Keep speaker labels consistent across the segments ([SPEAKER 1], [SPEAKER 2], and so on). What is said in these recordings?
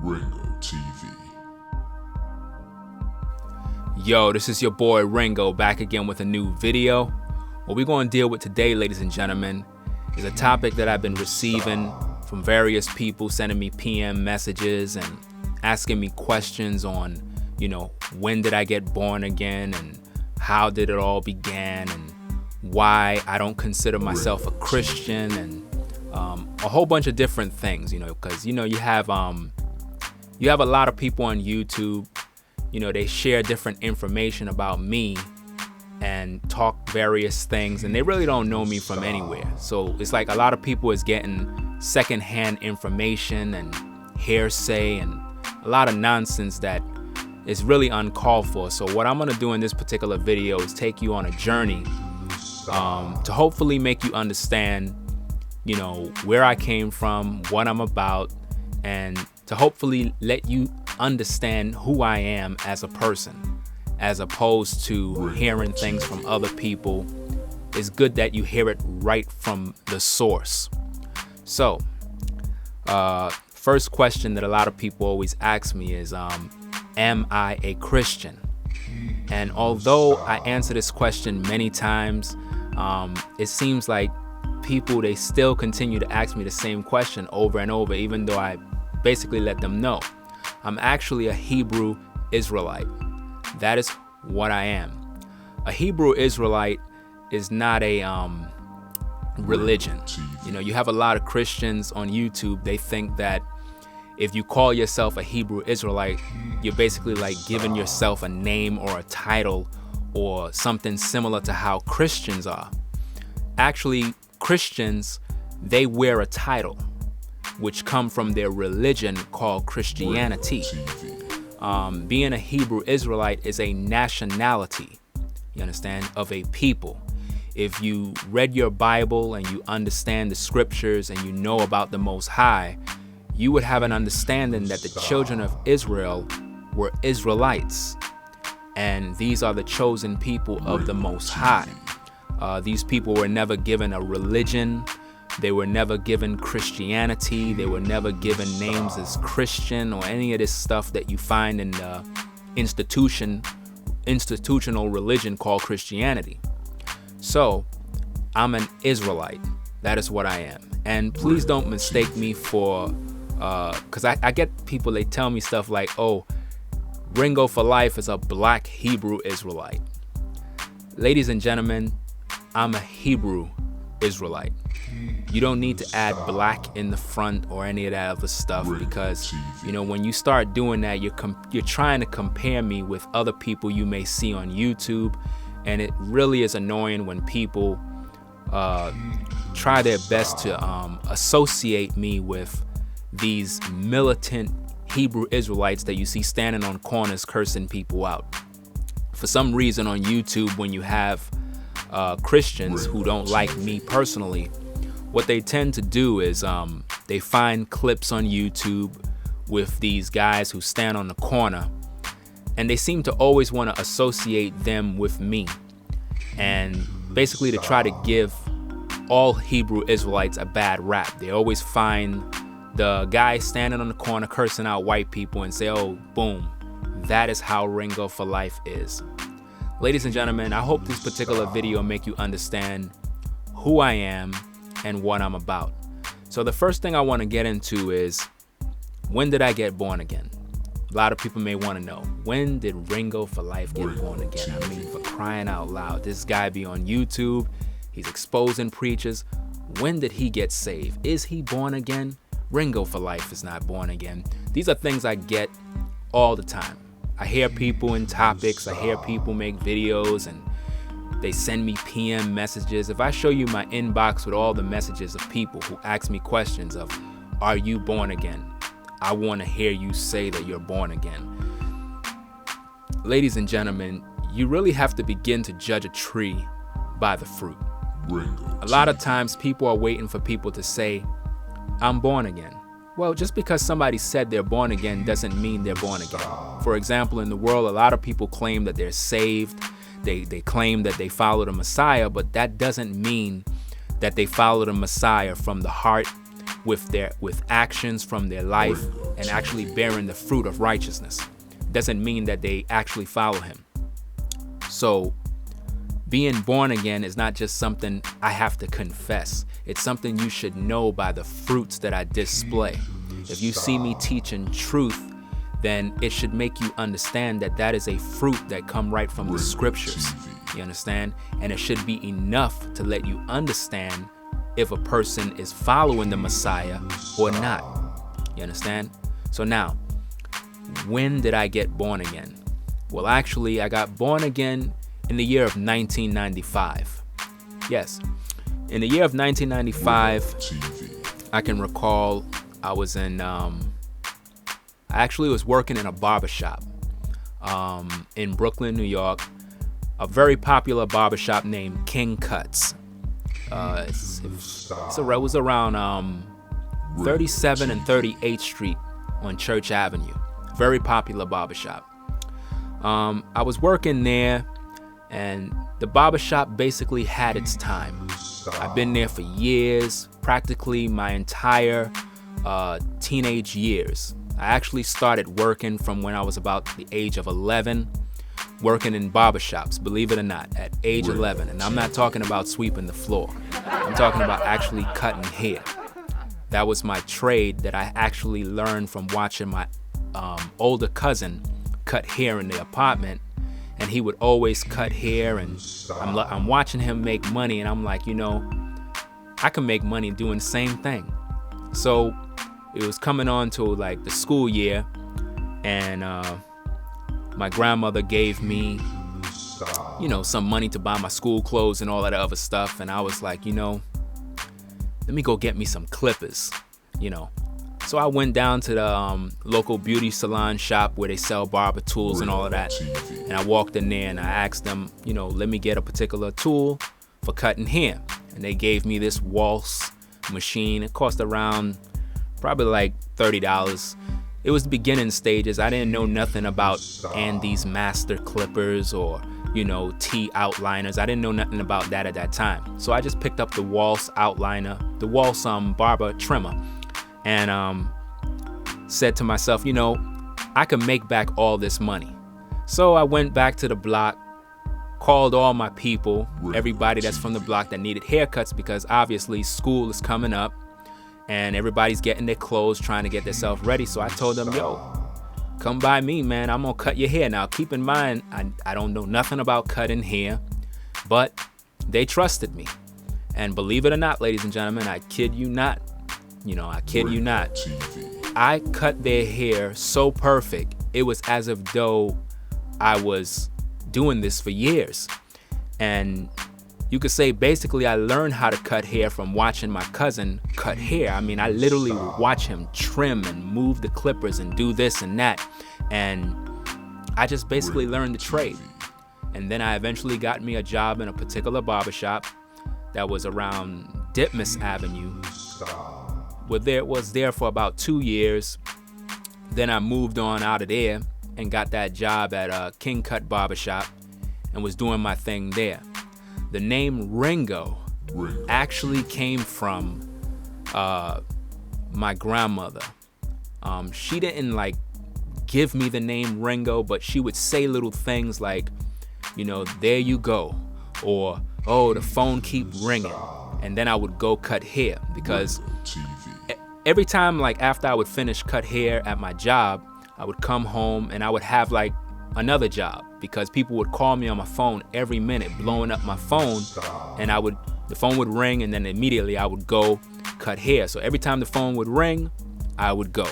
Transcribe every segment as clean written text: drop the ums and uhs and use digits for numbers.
[SPEAKER 1] RINGO TV.
[SPEAKER 2] Yo, this is your boy Ringo back again with a new video. What we're going to deal with today, ladies and gentlemen, is a topic that I've been receiving from various people sending me PM messages and asking me questions on, when did I get born again and how did it all begin and why I don't consider myself a Christian and a whole bunch of different things, because you have a lot of people on YouTube, they share different information about me and talk various things, and they really don't know me from anywhere. So it's like a lot of people is getting secondhand information and hearsay and a lot of nonsense that is really uncalled for. So what I'm gonna do in this particular video is take you on a journey to hopefully make you understand, where I came from, what I'm about, and to hopefully let you understand who I am as a person, as opposed to hearing things from other people. It's good that you hear it right from the source. So, first question that a lot of people always ask me is, am I a Christian? And although I answer this question many times, it seems like people, they still continue to ask me the same question over and over, even though I basically let them know I'm actually a Hebrew Israelite. That is what I am. A Hebrew Israelite is not a religion. You have a lot of Christians on YouTube. They think that if you call yourself a Hebrew Israelite, you're basically like giving yourself a name or a title or something similar to how Christians are. Actually, Christians, they wear a title which come from their religion called Christianity. Being a Hebrew Israelite is a nationality, you understand, of a people. If you read your Bible and you understand the scriptures and you know about the Most High, you would have an understanding that the children of Israel were Israelites. And these are the chosen people of the Most High. These people were never given a religion. They were never given Christianity. They were never given names as Christian or any of this stuff that you find in the institutional religion called Christianity. So I'm an Israelite. That is what I am. And please don't mistake me for, because I get people, they tell me stuff like, oh, Ringo for Life is a black Hebrew Israelite. Ladies and gentlemen, I'm a Hebrew Israelite. You don't need to add black in the front or any of that other stuff, because when you start doing that, you're trying to compare me with other people you may see on YouTube, and it really is annoying when people try their best to associate me with these militant Hebrew Israelites that you see standing on corners cursing people out. For some reason on YouTube, when you have Christians who don't like me personally, what they tend to do is they find clips on YouTube with these guys who stand on the corner, and they seem to always want to associate them with me, and basically to try to give all Hebrew Israelites a bad rap. They always find the guy standing on the corner cursing out white people and say, oh, boom, that is how Ringo for Life is. Ladies and gentlemen, I hope this particular video make you understand who I am and what I'm about. So the first thing I want to get into is, when did I get born again? A lot of people may want to know, when did Ringo for Life get born again? I mean, for crying out loud, this guy be on YouTube, he's exposing preachers. When did he get saved? Is he born again? Ringo for Life is not born again. These are things I get all the time. I hear people in topics, I hear people make videos, and they send me PM messages. If I show you my inbox with all the messages of people who ask me questions of, are you born again? I want to hear you say that you're born again. Ladies and gentlemen, you really have to begin to judge a tree by the fruit. A lot of times people are waiting for people to say, I'm born again. Well, just because somebody said they're born again doesn't mean they're born again. For example, in the world, a lot of people claim that they're saved. They claim that they follow the Messiah, but that doesn't mean that they follow the Messiah from the heart with actions from their life and actually bearing the fruit of righteousness. Doesn't mean that they actually follow him. So being born again is not just something I have to confess. It's something you should know by the fruits that I display. If you see me teaching truth, then it should make you understand that that is a fruit that come right from the scriptures. You understand? And it should be enough to let you understand if a person is following the Messiah or not. You understand? So now, when did I get born again? Well, actually, I got born again in the year of 1995. Yes, in the year of 1995, I can recall I was in, I actually was working in a barbershop in Brooklyn, New York, a very popular barbershop named King Cuts. It was around 37 and 38th Street on Church Avenue. Very popular barbershop. I was working there, and the barbershop basically had its time. I've been there for years, practically my entire teenage years. I actually started working from when I was about the age of 11, working in barbershops, believe it or not, at age 11. And I'm not talking about sweeping the floor. I'm talking about actually cutting hair. That was my trade that I actually learned from watching my older cousin cut hair in the apartment. And he would always cut hair, and I'm watching him make money, and I'm like, you know, I can make money doing the same thing. So it was coming on to like the school year, and my grandmother gave me, you know, some money to buy my school clothes and all that other stuff. And I was like, you know, let me go get me some clippers, you know. So I went down to the local beauty salon shop where they sell barber tools and all of that. And I walked in there and I asked them, you know, let me get a particular tool for cutting hair. And they gave me this waltz machine. It cost around probably like $30. It was the beginning stages. I didn't know nothing about Andy's Master Clippers or, you know, T outliners. I didn't know nothing about that at that time. So I just picked up the waltz outliner, the waltz barber trimmer, and said to myself, you know, I can make back all this money. So I went back to the block, called all my people, everybody that's from the block that needed haircuts, because obviously school is coming up and everybody's getting their clothes, trying to get themselves ready. So I told them, yo, come by me, man. I'm gonna cut your hair. Now, keep in mind, I don't know nothing about cutting hair, but they trusted me. And believe it or not, ladies and gentlemen, I kid you not. You know, I kid you not. I cut their hair so perfect, it was as if though I was doing this for years. And you could say basically I learned how to cut hair from watching my cousin cut hair. I mean, I literally would watch him trim and move the clippers and do this and that. And I just basically learned the trade. And then I eventually got me a job in a particular barbershop that was around Ditmas Avenue. Was there for about 2 years. Then I moved on out of there and got that job at King Cut Barbershop and was doing my thing there. The name Ringo actually came from my grandmother. She didn't like give me the name Ringo, but she would say little things like, you know, there you go, or oh, the phone keep ringing. And then I would go cut hair, because every time, like after I would finish cut hair at my job, I would come home and I would have like another job, because people would call me on my phone every minute, blowing up my phone, and the phone would ring, and then immediately I would go cut hair. So every time the phone would ring, I would go.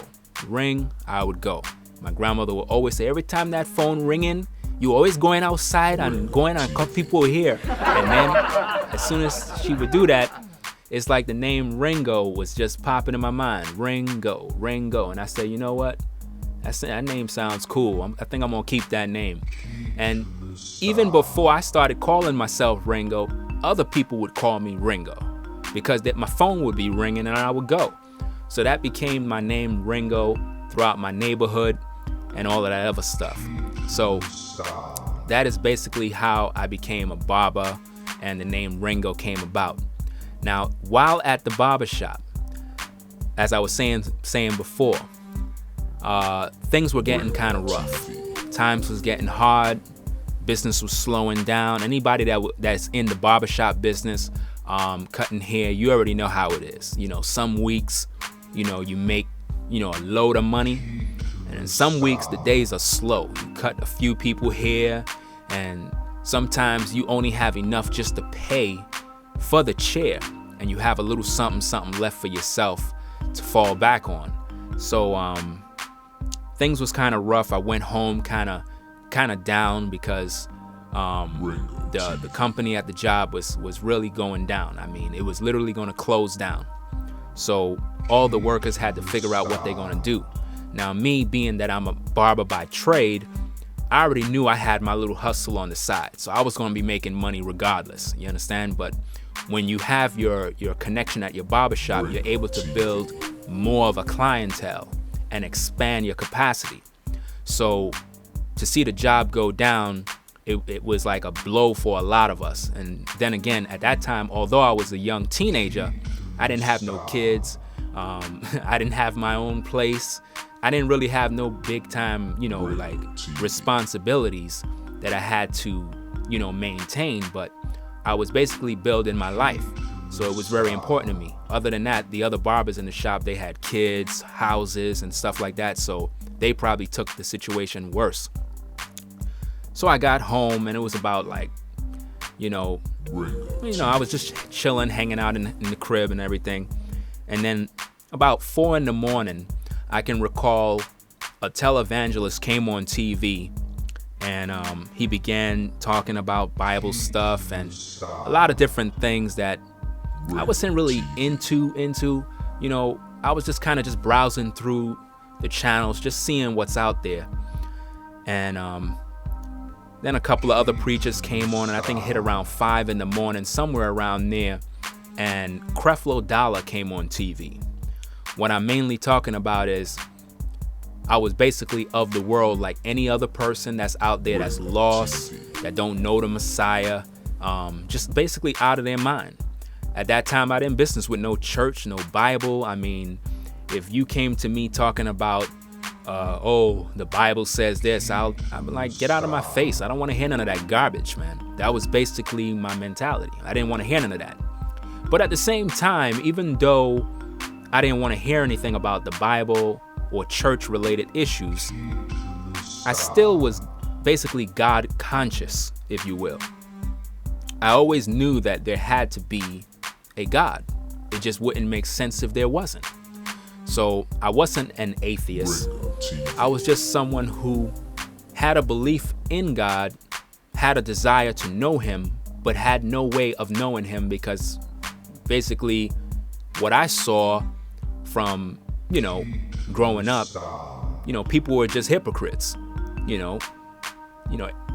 [SPEAKER 2] Ring, I would go. My grandmother would always say, every time that phone ringing, you always going outside and going and cut people here. And then as soon as she would do that, it's like the name Ringo was just popping in my mind. Ringo, Ringo. And I said, you know what? That name sounds cool. I think I'm gonna keep that name. And even before I started calling myself Ringo, other people would call me Ringo, because my phone would be ringing and I would go. So that became my name, Ringo, throughout my neighborhood and all of that other stuff. So that is basically how I became a barber and the name Ringo came about. Now, while at the barbershop, as I was saying before, things were getting kind of rough. Times was getting hard. Business was slowing down. Anybody that's in the barbershop business, cutting hair, you already know how it is. Some weeks, you make, a load of money. And in some weeks, the days are slow. You cut a few people hair, and sometimes you only have enough just to pay for the chair, and you have a little something left for yourself to fall back on. So things was kind of rough. I went home kind of down because the company at the job was really going down. I mean, it was literally going to close down. So all the workers had to figure out what they're going to do. Now, me being that I'm a barber by trade, I already knew I had my little hustle on the side. So I was going to be making money regardless. You understand? But when you have your connection at your barbershop, you're able to build more of a clientele and expand your capacity. So to see the job go down, it was like a blow for a lot of us. And then again, at that time, although I was a young teenager, I didn't have no kids. I didn't have my own place. I didn't really have no big time, like responsibilities that I had to, maintain. But I was basically building my life. So it was very important to me. Other than that, the other barbers in the shop, they had kids, houses, and stuff like that. So they probably took the situation worse. So I got home, and it was about like, I was just chilling, hanging out in the crib and everything. And then about 4 a.m, I can recall a televangelist came on TV, and he began talking about Bible stuff and a lot of different things that I wasn't really into. I was just kind of just browsing through the channels, just seeing what's out there. And then a couple of other preachers came on, and I think it hit around 5 a.m, somewhere around there. And Creflo Dollar came on TV. What I'm mainly talking about is I was basically of the world like any other person that's out there that's lost, that don't know the Messiah, just basically out of their mind. At that time, I didn't business with no church, no Bible. I mean, if you came to me talking about, the Bible says this, I'm like, get out of my face. I don't want to hear none of that garbage, man. That was basically my mentality. I didn't want to hear none of that. But at the same time, even though I didn't want to hear anything about the Bible or church-related issues, I still was basically God conscious, if you will. I always knew that there had to be a God. It just wouldn't make sense if there wasn't. So I wasn't an atheist. I was just someone who had a belief in God, had a desire to know him, but had no way of knowing him because basically what I saw from, growing up, people were just hypocrites.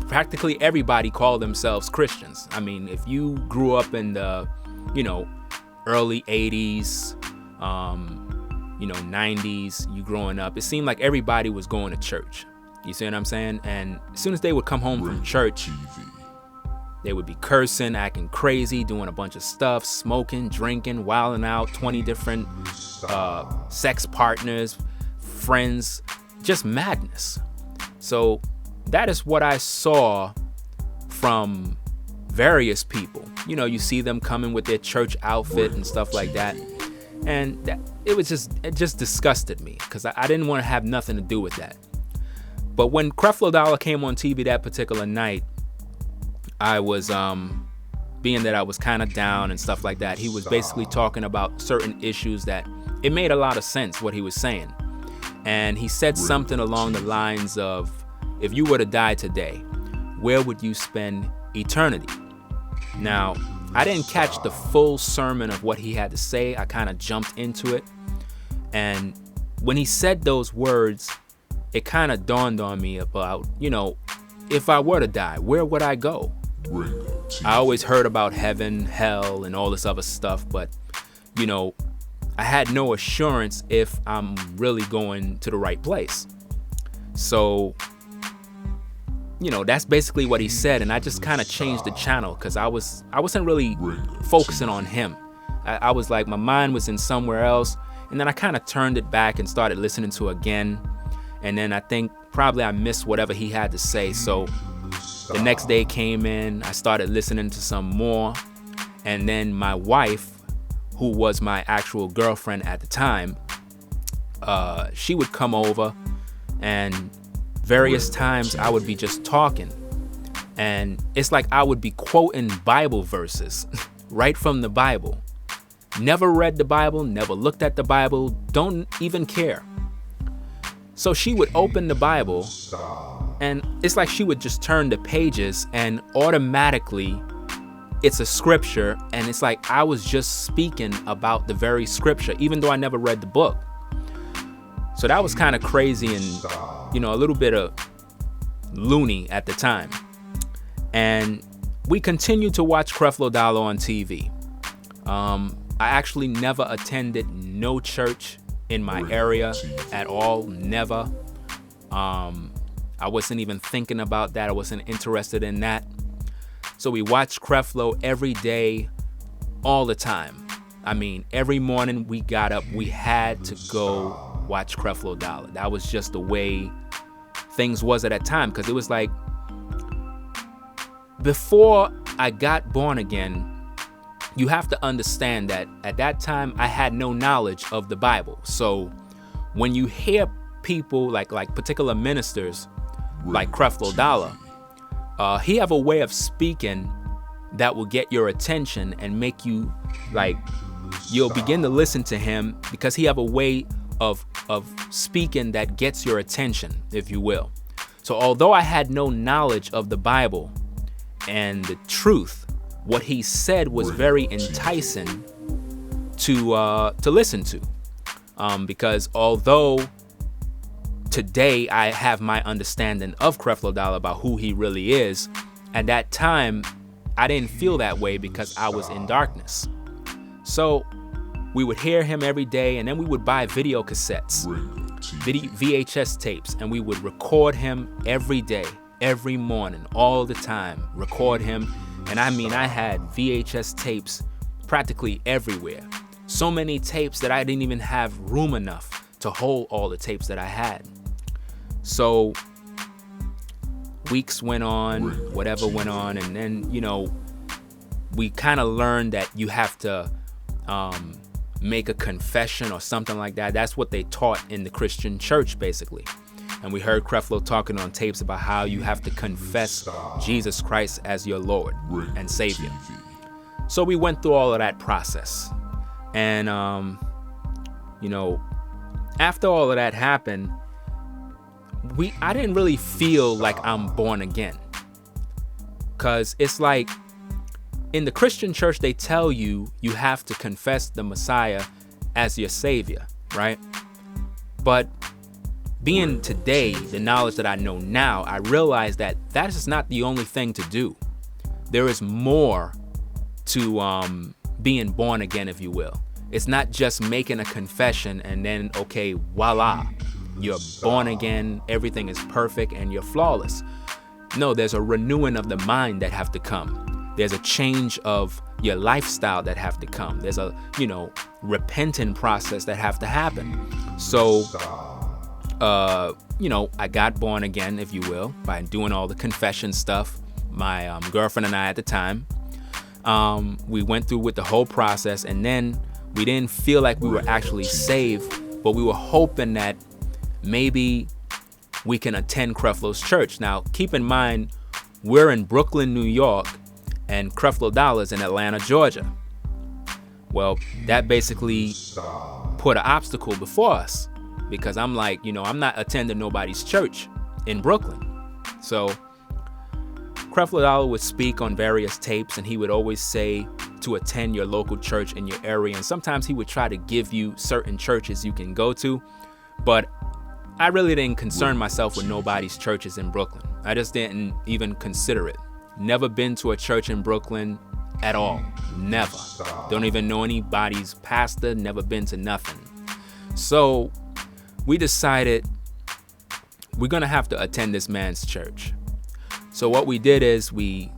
[SPEAKER 2] Practically everybody called themselves Christians. I mean, if you grew up in the, early 80s, 90s, you growing up, it seemed like everybody was going to church. You see what I'm saying? And as soon as they would come home from church, they would be cursing, acting crazy, doing a bunch of stuff, smoking, drinking, wilding out, 20 different sex partners, friends, just madness. So that is what I saw from various people. You see them coming with their church outfit and stuff like that. And it just disgusted me because I didn't want to have nothing to do with that. But when Creflo Dollar came on TV that particular night, I was, being that I was kind of down and stuff like that, he was basically talking about certain issues that it made a lot of sense what he was saying. And he said something along the lines of, if you were to die today, where would you spend eternity? Now, I didn't catch the full sermon of what he had to say. I kind of jumped into it. And when he said those words, it kind of dawned on me about, if I were to die, where would I go? I always heard about heaven, hell, and all this other stuff, but, I had no assurance if I'm really going to the right place. So, that's basically what he said, and I just kind of changed the channel because I wasn't really focusing on him. I was like, my mind was in somewhere else. And then I kind of turned it back and started listening to it again. And then I think probably I missed whatever he had to say. So the next day came in, I started listening to some more. And then my wife, who was my actual girlfriend at the time, she would come over, and various times I would be just talking. And it's like I would be quoting Bible verses right from the Bible. Never read the Bible, never looked at the Bible, don't even care. So she would open the Bible, and it's like she would just turn the pages, and automatically it's a scripture, and it's like I was just speaking about the very scripture, even though I never read the book. So that was kind of crazy and, a little bit of loony at the time. And we continued to watch Creflo Dollar on TV. I actually never attended no church in my area at all, never. I wasn't even thinking about that. I wasn't interested in that. So we watched Creflo every day, all the time. I mean, every morning we got up, we had to go watch Creflo Dollar. That was just the way things was at that time, because it was like, before I got born again, you have to understand that at that time I had no knowledge of the Bible. So when you hear people like particular ministers like Creflo Dollar, he have a way of speaking that will get your attention and make you you'll begin to listen to him, because he have a way of speaking that gets your attention, if you will. So although I had no knowledge of the Bible and the truth, what he said was very enticing to listen to, because although today I have my understanding of Creflo Dollar about who he really is, at that time I didn't feel that way because I was in darkness. So we would hear him every day, and then we would buy video cassettes, VHS tapes, and we would record him every day, every morning, all the time, record him. And I mean, I had VHS tapes practically everywhere. So many tapes that I didn't even have room enough to hold all the tapes that I had. So weeks went on, whatever went on, and then, we kind of learned that you have to make a confession or something like that. That's what they taught in the Christian church, basically. And we heard Creflo talking on tapes about how you have to confess Jesus Christ as your Lord and Savior. So we went through all of that process. And, after all of that happened, I didn't really feel like I'm born again. Because it's like, in the Christian church, they tell you have to confess the Messiah as your Savior, right? But being today, the knowledge that I know now, I realize that is not the only thing to do. There is more to being born again, if you will. It's not just making a confession and then, okay, voila, you're born again, everything is perfect and you're flawless. No, there's a renewing of the mind that have to come. There's a change of your lifestyle that have to come. There's a, repentant process that have to happen. So, I got born again, if you will, by doing all the confession stuff. My girlfriend and I at the time, we went through with the whole process, and then we didn't feel like we were actually saved, but we were hoping that maybe we can attend Creflo's church. Now, keep in mind, we're in Brooklyn, New York, and Creflo Dollar's in Atlanta, Georgia. Well, that basically put an obstacle before us, because I'm like, I'm not attending nobody's church in Brooklyn. So Creflo Dollar would speak on various tapes, and he would always say to attend your local church in your area. And sometimes he would try to give you certain churches you can go to, but I really didn't concern myself with nobody's churches in Brooklyn. I just didn't even consider it. Never been to a church in Brooklyn at all. Never. Don't even know anybody's pastor. Never been to nothing. So we decided we're going to have to attend this man's church. So what we did is we,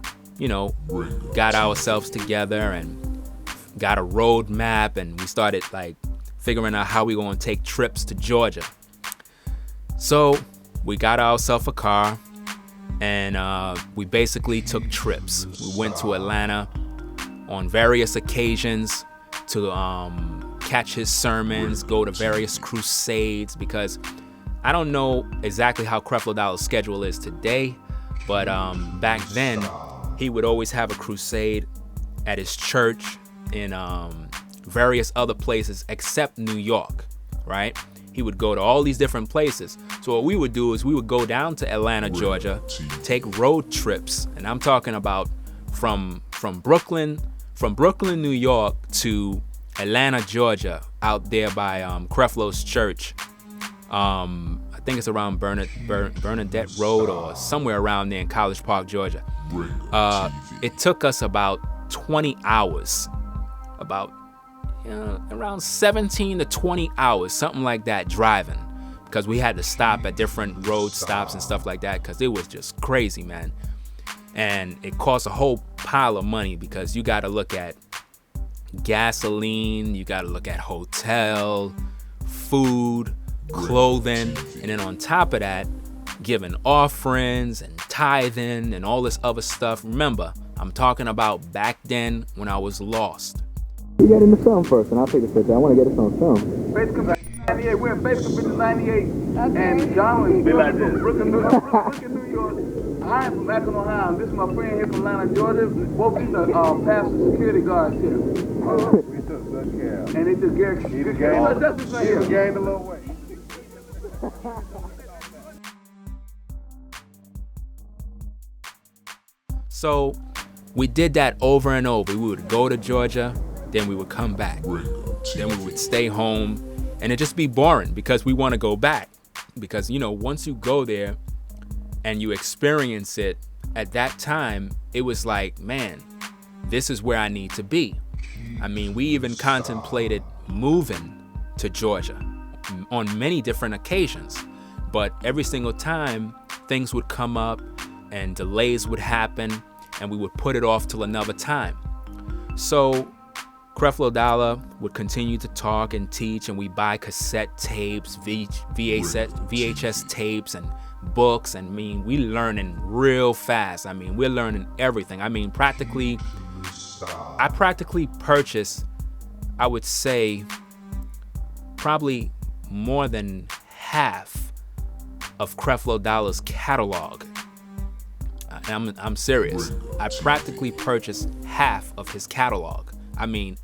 [SPEAKER 2] got ourselves together and got a road map, and we started figuring out how we going to take trips to Georgia. So we got ourselves a car, and we basically took trips. We went to Atlanta on various occasions to catch his sermons, go to various crusades, because I don't know exactly how Creflo Dollar's schedule is today, but back then he would always have a crusade at his church in various other places except New York, right? He would go to all these different places. So what we would do is we would go down to Atlanta, Georgia, take road trips, and I'm talking about from Brooklyn, New York to Atlanta, Georgia, out there by Creflo's church. I think it's around Bernadette Road or somewhere around there in College Park, Georgia. It took us about 20 hours, around 17 to 20 hours, something like that, driving, because we had to stop at different road stops and stuff like that, because it was just crazy, man. And it cost a whole pile of money, because you got to look at gasoline, you got to look at hotel, food, clothing, and then on top of that, giving offerings and tithing and all this other stuff. Remember, I'm talking about back then when I was lost.
[SPEAKER 1] You get in the film first, and I'll take a picture. I want to get this on film.
[SPEAKER 3] Basically, 98. We're in Basically 98, and John was from Brooklyn, New York. I am from Akron, Ohio. This is my friend here from Atlanta, Georgia. Both these are pastor security guards here.
[SPEAKER 4] We took good care of.
[SPEAKER 3] And they took good care of. That's what's right here.
[SPEAKER 4] He gained a little weight.
[SPEAKER 2] So we did that over and over. We would go to Georgia, then we would come back. Then we would stay home, and it'd just be boring because we want to go back. Because, once you go there and you experience it, at that time, it was like, man, this is where I need to be. I mean, we even contemplated moving to Georgia on many different occasions. But every single time, things would come up and delays would happen, and we would put it off till another time. So Creflo Dollar would continue to talk and teach, and we buy cassette tapes, VHS tapes, and books. And we learning real fast. We're learning everything. I practically purchased, I would say, probably more than half of Creflo Dollar's catalog. I'm serious. I practically purchased half of his catalog.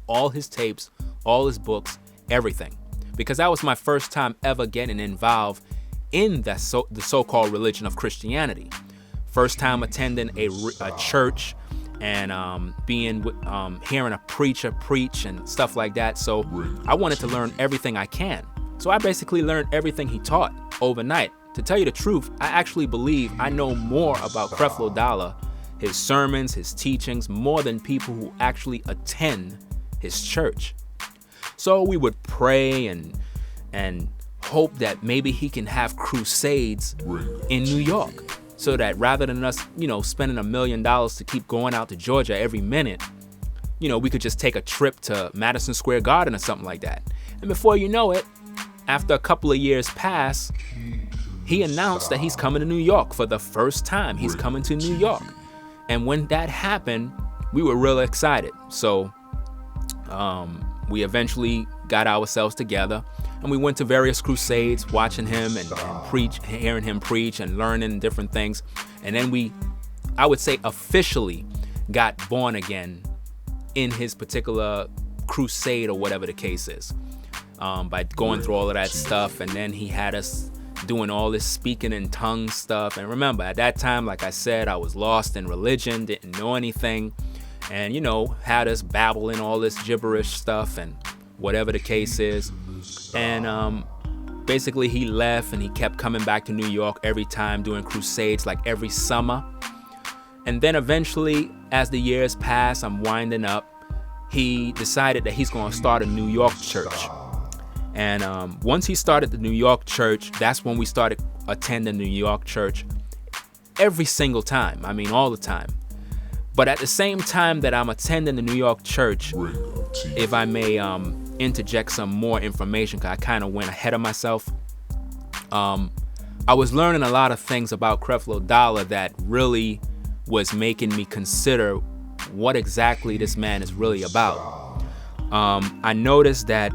[SPEAKER 2] All his tapes, all his books, everything. Because that was my first time ever getting involved in the so-called religion of Christianity. First time attending a church and hearing a preacher preach and stuff like that. So I wanted to learn everything I can. So I basically learned everything he taught overnight. To tell you the truth, I actually believe I know more about Creflo Dollar, his sermons, his teachings, more than people who actually attend his church. So we would pray and hope that maybe he can have crusades in New York, so that rather than us, spending $1 million to keep going out to Georgia every minute, we could just take a trip to Madison Square Garden or something like that. And before you know it, after a couple of years pass, he announced that he's coming to New York for the first time. He's coming to New York. And when that happened, we were real excited. So we eventually got ourselves together, and we went to various crusades, watching him and preach, hearing him preach and learning different things. And then I would say, officially got born again in his particular crusade, or whatever the case is, by going through all of that stuff. And then he had us doing all this speaking in tongues stuff. And remember, at that time, like I said, I was lost in religion, didn't know anything, and had us babbling all this gibberish stuff and whatever the case is. And basically he left, and he kept coming back to New York every time, doing crusades like every summer. And then eventually, as the years pass, I'm winding up, he decided that he's going to start a New York church. And once he started the New York church, that's when we started attending the New York church every single time. All the time. But at the same time that I'm attending the New York church, if I may interject some more information because I kind of went ahead of myself. I was learning a lot of things about Creflo Dollar that really was making me consider what exactly this man is really about. I noticed that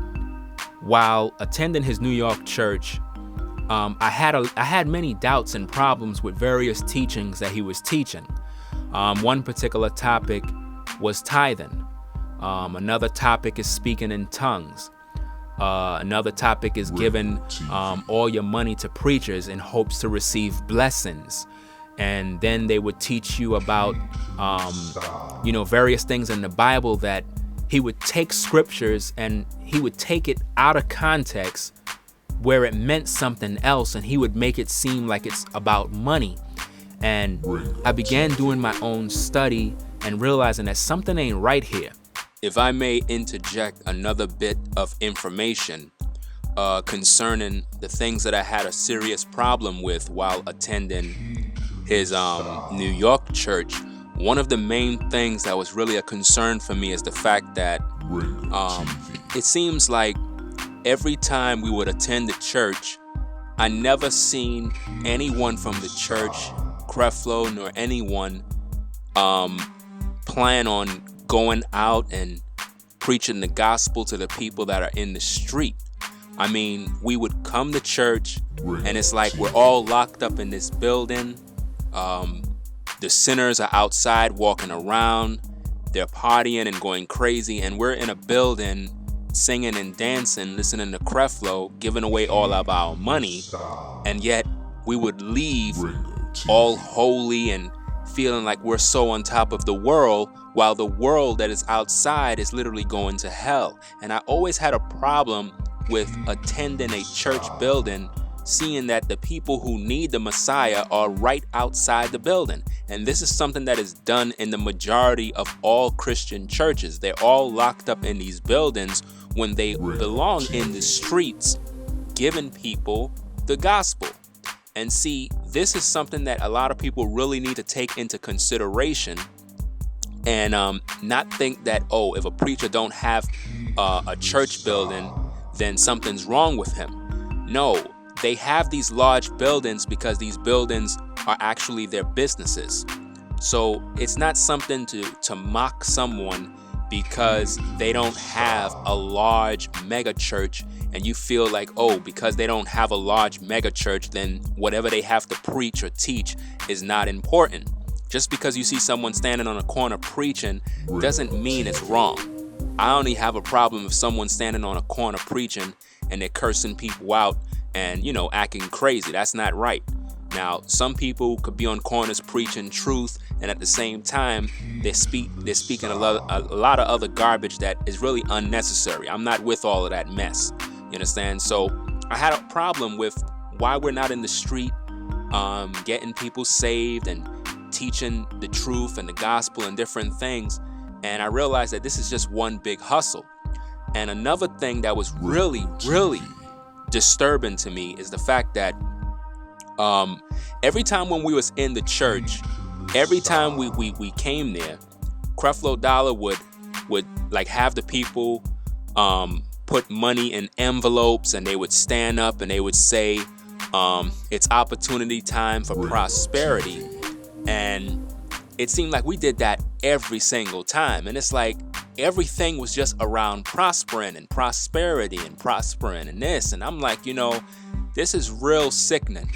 [SPEAKER 2] while attending his New York church, I had many doubts and problems with various teachings that he was teaching. One particular topic was tithing. Another topic is speaking in tongues. Another topic is giving all your money to preachers in hopes to receive blessings. And then they would teach you about, various things in the Bible that he would take scriptures and he would take it out of context where it meant something else, and he would make it seem like it's about money. And I began doing my own study and realizing that something ain't right here. If I may interject another bit of information concerning the things that I had a serious problem with while attending his New York church, one of the main things that was really a concern for me is the fact that it seems like every time we would attend the church, I never seen anyone from the church, Creflo, nor anyone plan on going out and preaching the gospel to the people that are in the street. I mean, we would come to church and it's like we're all locked up in this building. The sinners are outside walking around. They're partying and going crazy, and we're in a building singing and dancing, listening to Creflo, giving away all of our money, and yet we would leave all holy and feeling like we're so on top of the world, while the world that is outside is literally going to hell. And I always had a problem with attending a church building, seeing that the people who need the Messiah are right outside the building. And this is something that is done in the majority of all Christian churches. They're all locked up in these buildings when they belong in the streets, giving people the gospel. And see, this is something that a lot of people really need to take into consideration, and not think that, oh, if a preacher don't have a church building, then something's wrong with him. No, they have these large buildings because these buildings are actually their businesses. So it's not something to mock someone because they don't have a large mega church, and you feel like, oh, because they don't have a large mega church, then whatever they have to preach or teach is not important. Just because you see someone standing on a corner preaching doesn't mean it's wrong. I only have a problem if someone's standing on a corner preaching and they're cursing people out and, acting crazy. That's not right. Now, some people could be on corners preaching truth, and at the same time, they're speaking a lot of other garbage that is really unnecessary. I'm not with all of that mess. You understand? So I had a problem with why we're not in the street getting people saved and teaching the truth and the gospel and different things. And I realized that this is just one big hustle. And another thing that was really, really disturbing to me is the fact that every time when we was in the church, every time we came there, Creflo Dollar would like have the people put money in envelopes, and they would stand up and they would say it's opportunity time for prosperity. And it seemed like we did that every single time, and it's like everything was just around prospering and prosperity and prospering and this. And I'm like, this is real sickening.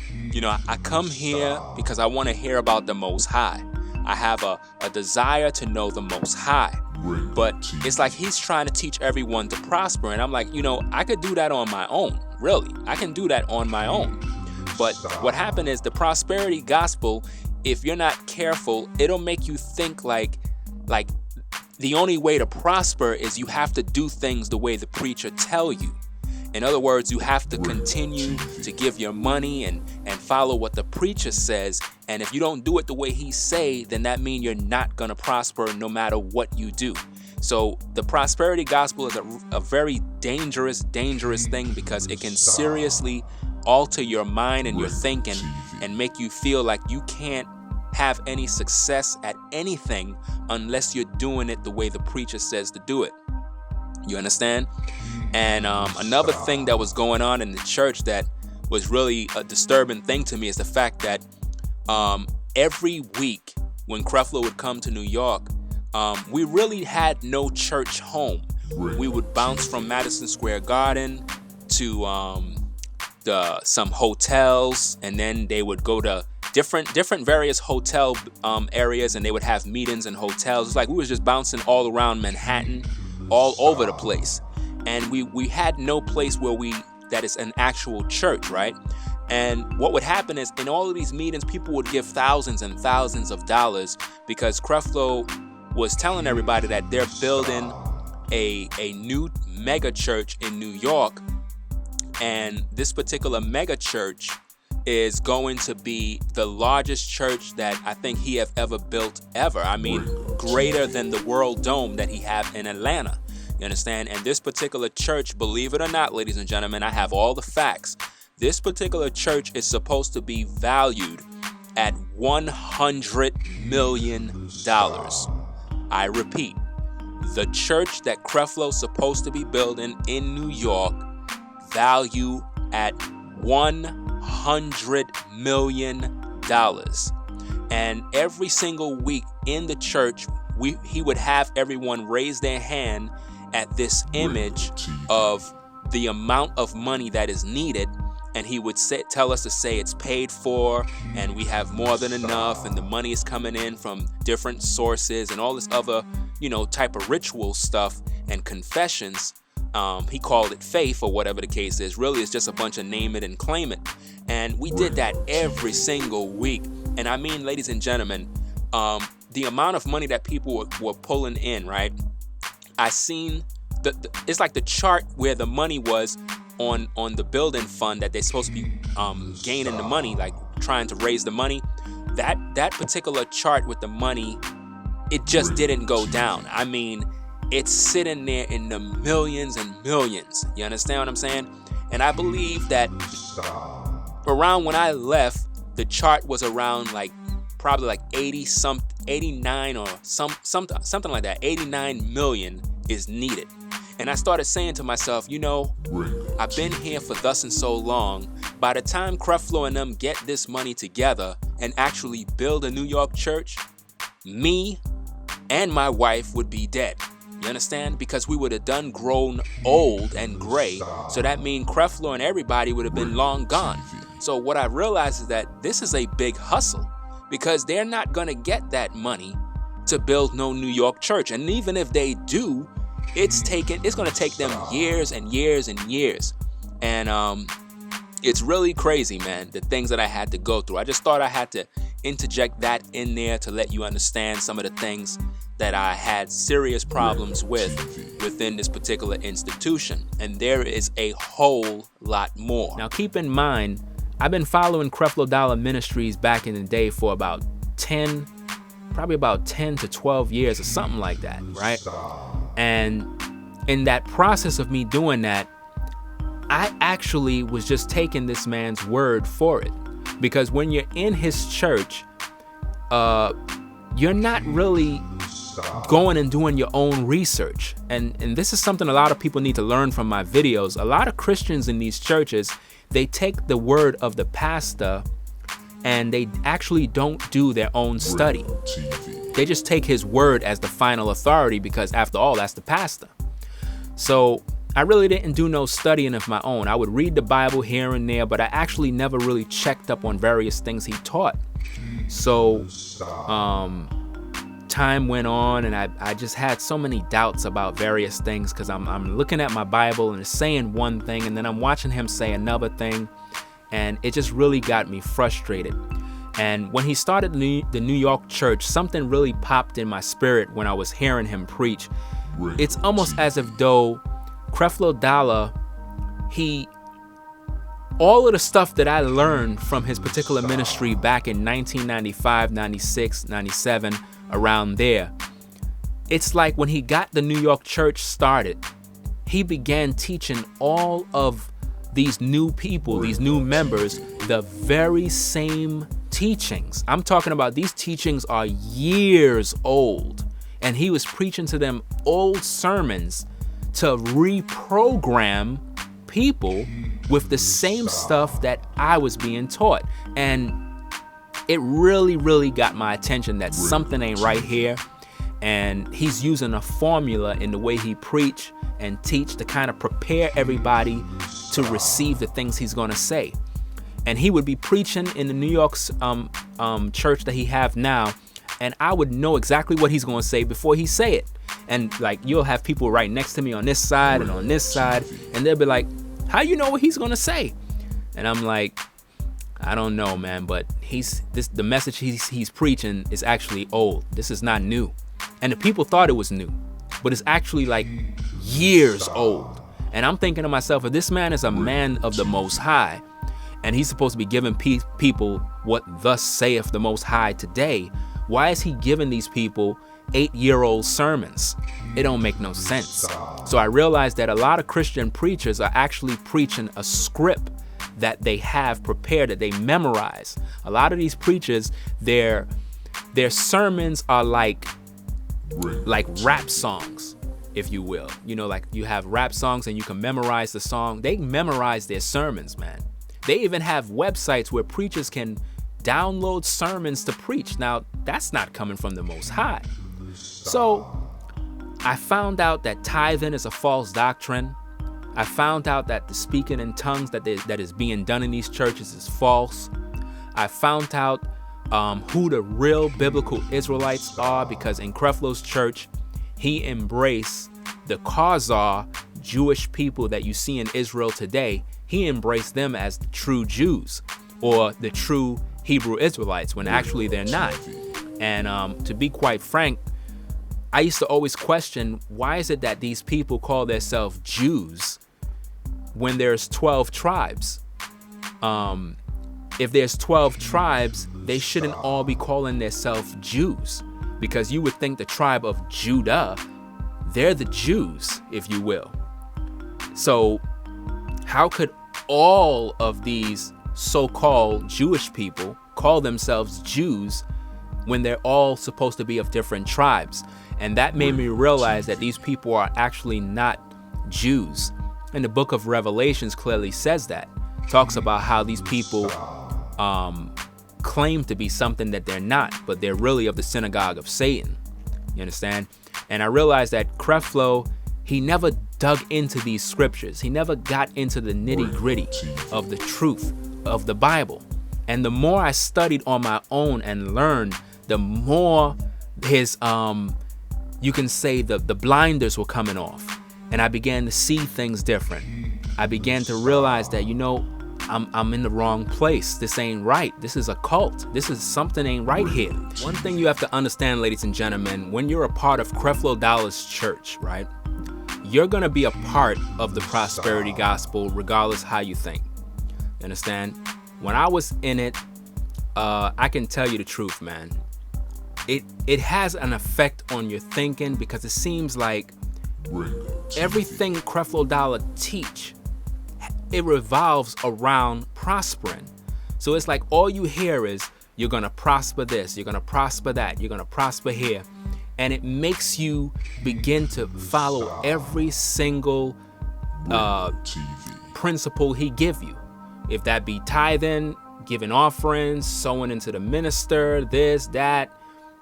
[SPEAKER 2] I come here because I want to hear about the Most High. I have a desire to know the Most High. But it's like he's trying to teach everyone to prosper. And I'm like, I could do that on my own. Really, I can do that on my own. But what happened is the prosperity gospel, if you're not careful, it'll make you think like the only way to prosper is you have to do things the way the preacher tell you. In other words, you have to continue to give your money and follow what the preacher says. And if you don't do it the way he say, then that means you're not going to prosper no matter what you do. So the prosperity gospel is a very dangerous thing, because it can seriously alter your mind and your thinking and make you feel like you can't have any success at anything unless you're doing it the way the preacher says to do it. You understand? And another thing that was going on in the church that was really a disturbing thing to me is the fact that every week when Creflo would come to New York, we really had no church home. We would bounce from Madison Square Garden to some hotels, and then they would go to different various hotel areas, and they would have meetings in hotels. It's like we was just bouncing all around Manhattan, all over the place, and we had no place where that is an actual church, right? And what would happen is in all of these meetings, people would give thousands and thousands of dollars because Creflo was telling everybody that they're building a new mega church in New York, and this particular mega church is going to be the largest church that I think he have ever built ever. I mean, greater than the World Dome that he have in Atlanta. You understand? And this particular church, believe it or not, ladies and gentlemen, I have all the facts. This particular church is supposed to be valued at $100 million. I repeat, the church that Creflo's supposed to be building in New York, value at $100 million. And every single week in the church, he would have everyone raise their hand at this image of the amount of money that is needed, and he would tell us to say it's paid for and we have more than enough and the money is coming in from different sources and all this other, type of ritual stuff and confessions. He called it faith or whatever the case is. Really, it's just a bunch of name it and claim it. And we did that every single week. And I mean, ladies and gentlemen, the amount of money that people were pulling in, right? I seen it's like the chart where the money was on the building fund that they're supposed to be gaining the money, like trying to raise the money. That particular chart with the money, it just didn't go down. I mean, it's sitting there in the millions and millions. You understand what I'm saying? And I believe that around when I left, the chart was around probably 89 or something like that. 89 million is needed. And I started saying to myself, I've been here for thus and so long. By the time Creflo and them get this money together and actually build a New York church, me and my wife would be dead. You understand? Because we would have done grown old and gray. So that means Creflo and everybody would have been long gone. So what I realized is that this is a big hustle because they're not going to get that money to build no New York church. And even if they do, it's going to take them years and years and years. And it's really crazy, man, the things that I had to go through. I just thought I had to interject that in there to let you understand some of the things that I had serious problems within this particular institution. And there is a whole lot more. Now, keep in mind, I've been following Creflo Dollar Ministries back in the day for about 10 to 12 years or something like that, right? And in that process of me doing that, I actually was just taking this man's word for it. Because when you're in his church, you're not really going and doing your own research. And this is something a lot of people need to learn from my videos. A lot of Christians in these churches, they take the word of the pastor and they actually don't do their own study. They just take his word as the final authority because after all, that's the pastor. So I really didn't do no studying of my own. I would read the Bible here and there, but I actually never really checked up on various things he taught. So time went on and I just had so many doubts about various things because I'm looking at my Bible and it's saying one thing and then I'm watching him say another thing, and it just really got me frustrated. And when he started the New York church, something really popped in my spirit when I was hearing him preach. It's almost as if though Creflo Dollar, all of the stuff that I learned from his particular ministry back in 1995, 96, 97, around there, it's like when he got the New York church started, he began teaching all of these new people, these new members, the very same teachings. I'm talking about these teachings are years old, and he was preaching to them old sermons to reprogram people with the same stuff that I was being taught. And it really, really got my attention that something ain't right here. And he's using a formula in the way he preach and teach to kind of prepare everybody to receive the things he's going to say. And he would be preaching in the New York's church that he have now, and I would know exactly what he's going to say before he say it. And like, you'll have people right next to me on this side and on this side, and they'll be like, how you know what he's going to say? And I'm like, I don't know, man, but the message he's preaching is actually old. This is not new. And the people thought it was new, but it's actually like years old. And I'm thinking to myself, if this man is a man of the Most High, and he's supposed to be giving people what thus saith the Most High today, why is he giving these people 8-year-old sermons? It don't make no sense. So I realized that a lot of Christian preachers are actually preaching a script that they have prepared, that they memorize. A lot of these preachers, their sermons are like rap songs, if you will. You know, like you have rap songs and you can memorize the song. They memorize their sermons, man. They even have websites where preachers can download sermons to preach. Now, that's not coming from the Most High. So I found out that tithing is a false doctrine. I found out that the speaking in tongues that is being done in these churches is false. I found out who the real biblical Israelites are, because in Creflo's church, he embraced the Khazar Jewish people that you see in Israel today. He embraced them as the true Jews or the true Hebrew Israelites, when actually they're not. And to be quite frank, I used to always question, why is it that these people call themselves Jews when there's 12 tribes? If there's 12 tribes, they shouldn't all be calling themselves Jews, because you would think the tribe of Judah, they're the Jews, if you will. So how could all of these so-called Jewish people call themselves Jews when they're all supposed to be of different tribes? And that made me realize that these people are actually not Jews. And the book of Revelations clearly says that. Talks about how these people claim to be something that they're not, but they're really of the synagogue of Satan. You understand? And I realized that Creflo, he never dug into these scriptures. He never got into the nitty-gritty of the truth of the Bible. And the more I studied on my own and learned, the more his you can say the blinders were coming off, and I began to see things different. I began to realize that, you know, I'm in the wrong place. This ain't right. This is a cult. This is something ain't right here. One thing you have to understand, ladies and gentlemen, when you're a part of Creflo Dollar's church, right, you're gonna be a part of the prosperity gospel regardless how you think. You understand? When I was in it, I can tell you the truth, man. It has an effect on your thinking, because it seems like everything Creflo Dollar teach, it revolves around prospering. So it's like all you hear is, you're gonna prosper this, you're gonna prosper that, you're gonna prosper here. And it makes you begin to follow every single principle he give you. If that be tithing, giving offerings, sowing into the minister, this, that.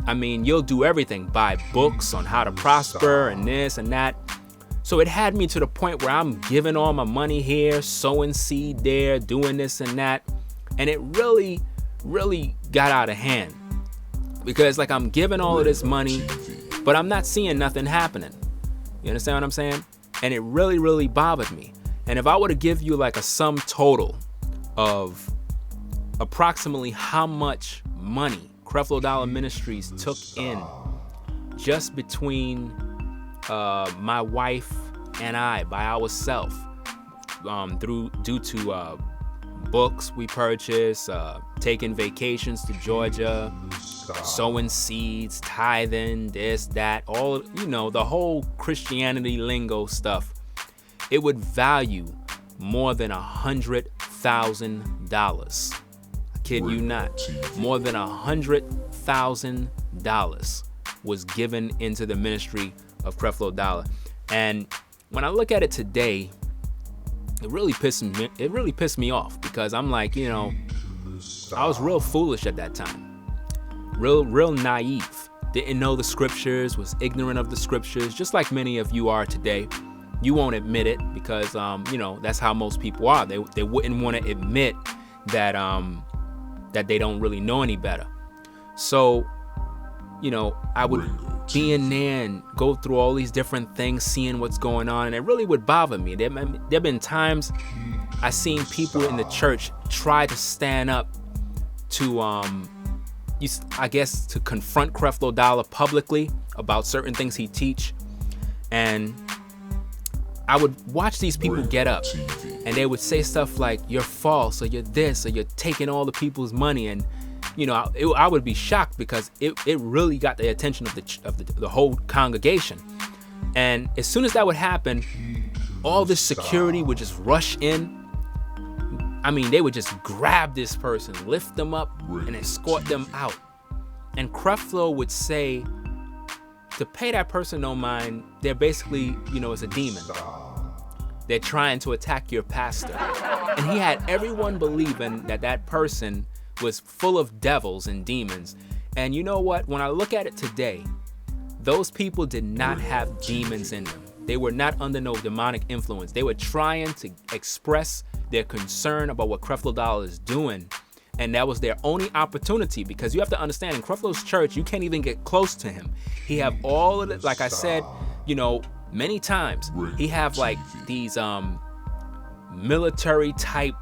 [SPEAKER 2] I mean, you'll do everything. Buy books on how to prosper and this and that. So it had me to the point where I'm giving all my money here, sowing seed there, doing this and that. And it really, really got out of hand, because like I'm giving all of this money, but I'm not seeing nothing happening. You understand what I'm saying? And it really, really bothered me. And if I were to give you like a sum total of approximately how much money Creflo Dollar Ministries took in just between my wife and I, by ourselves, due to books we purchased, taking vacations to Georgia, sowing seeds, tithing, this, that, all, you know, the whole Christianity lingo stuff, it would value more than $100,000. I kid you not. More than $100,000 was given into the ministry of Creflo Dollar. And when I look at it today, it really pissed me off, because I'm like, you know, I was real foolish at that time, real naive, didn't know the scriptures, was ignorant of the scriptures, just like many of you are today. You won't admit it because, you know, that's how most people are. They wouldn't want to admit that that they don't really know any better. So, you know, I would be in there and go through all these different things, seeing what's going on, and it really would bother me. There've been times I seen people in the church try to stand up to, I guess, to confront Creflo Dollar publicly about certain things he teach, and I would watch these people get up, and they would say stuff like, "You're false," or "You're this," or "You're taking all the people's money," and you know, I would be shocked because it really got the attention of the whole congregation. And as soon as that would happen, all this security would just rush in. I mean, they would just grab this person, lift them up, and escort them out. And Creflo would say, to pay that person no mind, they're basically, you know, it's a demon. They're trying to attack your pastor. And he had everyone believing that that person was full of devils and demons. And you know what? When I look at it today, those people did not have demons in them. They were not under no demonic influence. They were trying to express their concern about what Creflo Dollar is doing. And that was their only opportunity, because you have to understand, in Creflo's church, you can't even get close to him. He have all of it, like I said, you know, many times, he have like these military type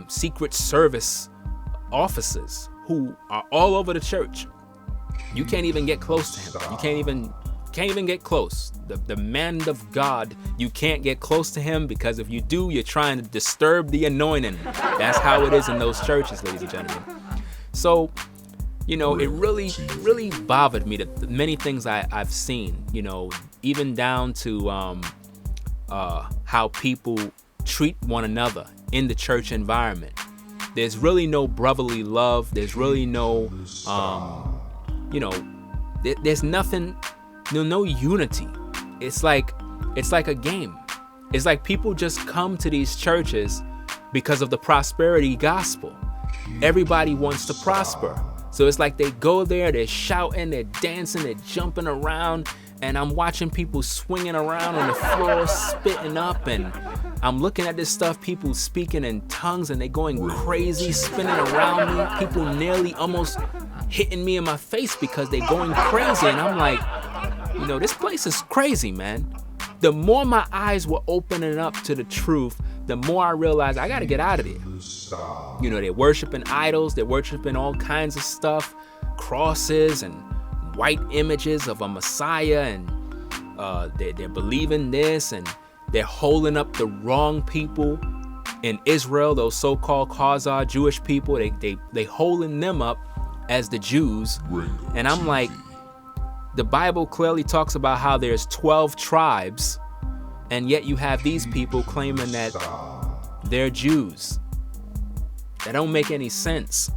[SPEAKER 2] Secret Service officers who are all over the church. You can't even get close to him. You can't even get close. The man of God, you can't get close to him, because if you do, you're trying to disturb the anointing. That's how it is in those churches, ladies and gentlemen. So, you know, it really bothered me, that many things I've seen, you know, even down to how people treat one another in the church environment. There's really no brotherly love. There's really no, you know, there's nothing, no unity. It's like a game. It's like people just come to these churches because of the prosperity gospel. Everybody wants to prosper. So it's like they go there, they're shouting, they're dancing, they're jumping around, and I'm watching people swinging around on the floor, spitting up, and I'm looking at this stuff, people speaking in tongues, and they going crazy, spinning around me, people nearly almost hitting me in my face because they going crazy. And I'm like, you know, this place is crazy, man. The more my eyes were opening up to the truth, the more I realized I gotta get out of there. You know, they're worshiping idols, they're worshiping all kinds of stuff, crosses and white images of a Messiah, and they're believing this, and they're holding up the wrong people in Israel, those so-called Khazar Jewish people. They holding them up as the Jews. And I'm like, the Bible clearly talks about how there's 12 tribes, and yet you have these people claiming that they're Jews. That don't make any sense.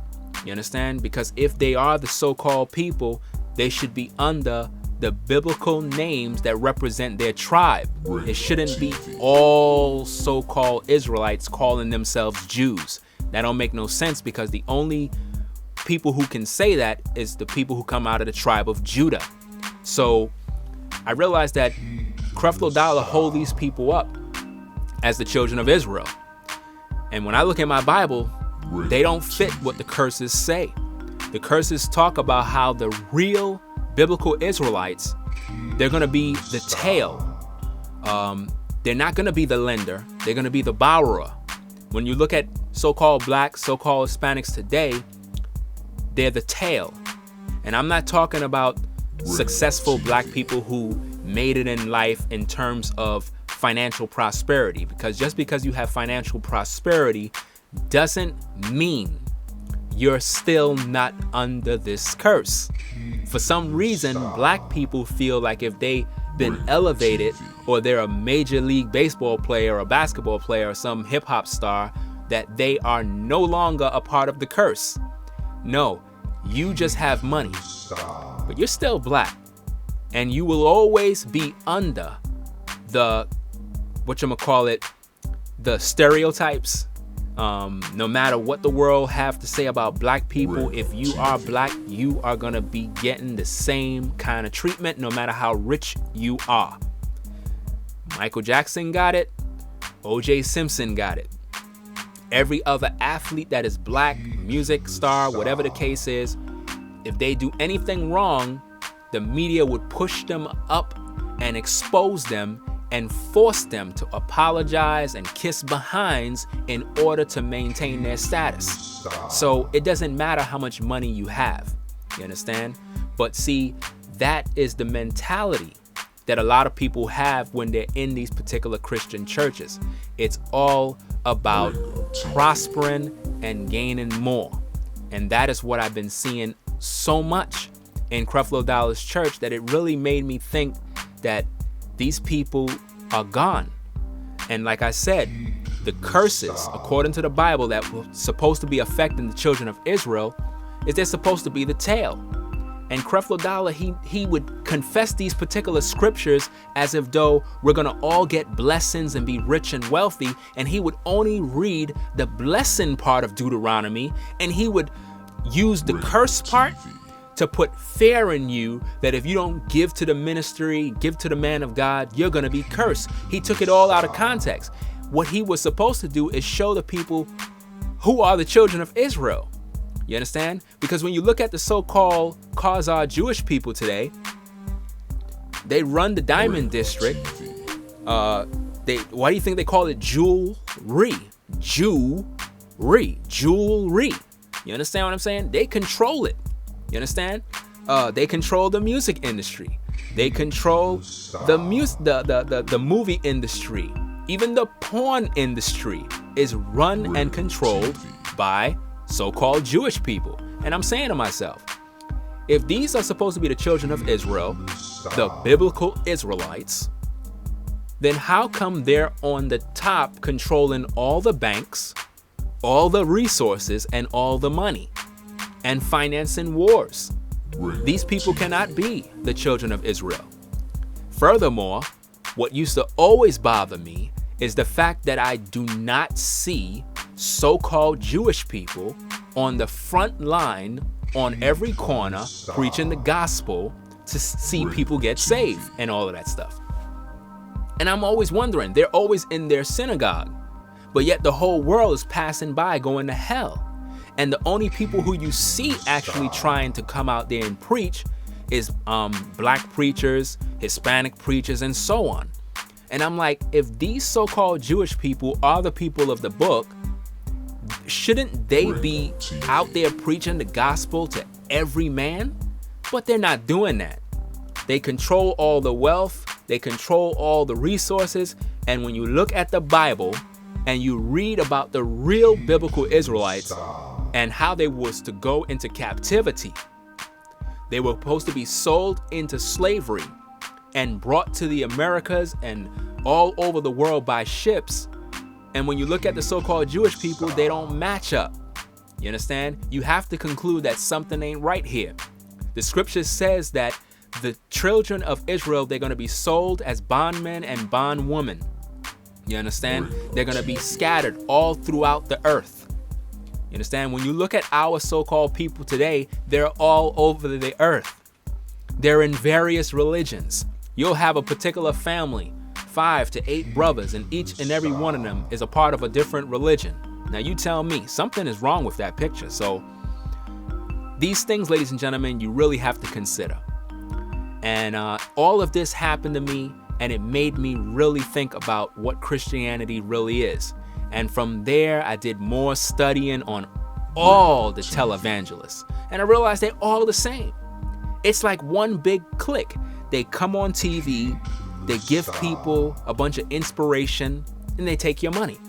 [SPEAKER 2] You understand? Because if they are the so-called people, they should be under the biblical names that represent their tribe. It shouldn't be all so-called Israelites calling themselves Jews. That don't make no sense, because the only people who can say that is the people who come out of the tribe of Judah. So I realized that Creflo Dollar hold these people up as the children of Israel. And when I look at my Bible, they don't fit what the curses say. The curses talk about how the real biblical Israelites, they're going to be the tail. They're not going to be the lender. They're going to be the borrower. When you look at so-called black, so-called Hispanics today, they're the tail. And I'm not talking about successful black people who made it in life in terms of financial prosperity, because just because you have financial prosperity doesn't mean you're still not under this curse. For some reason, black people feel like if they've been elevated, or they're a major league baseball player or a basketball player or some hip hop star, that they are no longer a part of the curse. No, you just have money, but you're still black, and you will always be under the whatchamacallit, the stereotypes. No matter what the world have to say about black people, if you are black, you are gonna be getting the same kind of treatment no matter how rich you are. Michael Jackson got it. O.J. Simpson got it. Every other athlete that is black, music star, whatever the case is, if they do anything wrong, the media would push them up and expose them and force them to apologize and kiss behinds in order to maintain their status. So it doesn't matter how much money you have, you understand? But see, that is the mentality that a lot of people have when they're in these particular Christian churches. It's all about prospering and gaining more. And that is what I've been seeing so much in Creflo Dollar's church, that it really made me think that these people are gone. And like I said, the curses, according to the Bible, that were supposed to be affecting the children of Israel, is they're supposed to be the tail. And Creflo Dollar, he would confess these particular scriptures as if though we're gonna all get blessings and be rich and wealthy, and he would only read the blessing part of Deuteronomy, and he would use the curse part to put fear in you that if you don't give to the ministry, give to the man of God, you're gonna be cursed. He took it all out of context. What he was supposed to do is show the people who are the children of Israel. You understand? Because when you look at the so-called Khazar Jewish people today, they run the Diamond District. Why do you think they call it jewelry? Jewelry. You understand what I'm saying? They control it. You understand? They control the music industry. They control the movie industry. Even the porn industry is run and controlled by so-called Jewish people. And I'm saying to myself, if these are supposed to be the children of Israel, the biblical Israelites, then how come they're on the top controlling all the banks, all the resources, and all the money, and financing wars? These people cannot be the children of Israel. Furthermore, what used to always bother me is the fact that I do not see so-called Jewish people on the front line on every corner preaching the gospel to see people get saved and all of that stuff. And I'm always wondering, they're always in their synagogue, but yet the whole world is passing by going to hell. And the only people who you see actually trying to come out there and preach is black preachers, Hispanic preachers, and so on. And I'm like, if these so-called Jewish people are the people of the book, shouldn't they be out there preaching the gospel to every man? But they're not doing that. They control all the wealth, they control all the resources, and when you look at the Bible and you read about the real biblical Israelites and how they was to go into captivity, they were supposed to be sold into slavery and brought to the Americas and all over the world by ships. And when you look at the so-called Jewish people, they don't match up. You understand? You have to conclude that something ain't right here. The scripture says that the children of Israel, they're going to be sold as bondmen and bondwomen. You understand? They're going to be scattered all throughout the earth. You understand? When you look at our so-called people today, they're all over the earth. They're in various religions. You'll have a particular family, 5 to 8 brothers, and each and every one of them is a part of a different religion. Now you tell me, something is wrong with that picture. So these things, ladies and gentlemen, you really have to consider. And all of this happened to me, and it made me really think about what Christianity really is. And from there, I did more studying on all the televangelists, and I realized they're all the same. It's like one big clique. They come on TV, they give people a bunch of inspiration, and they take your money.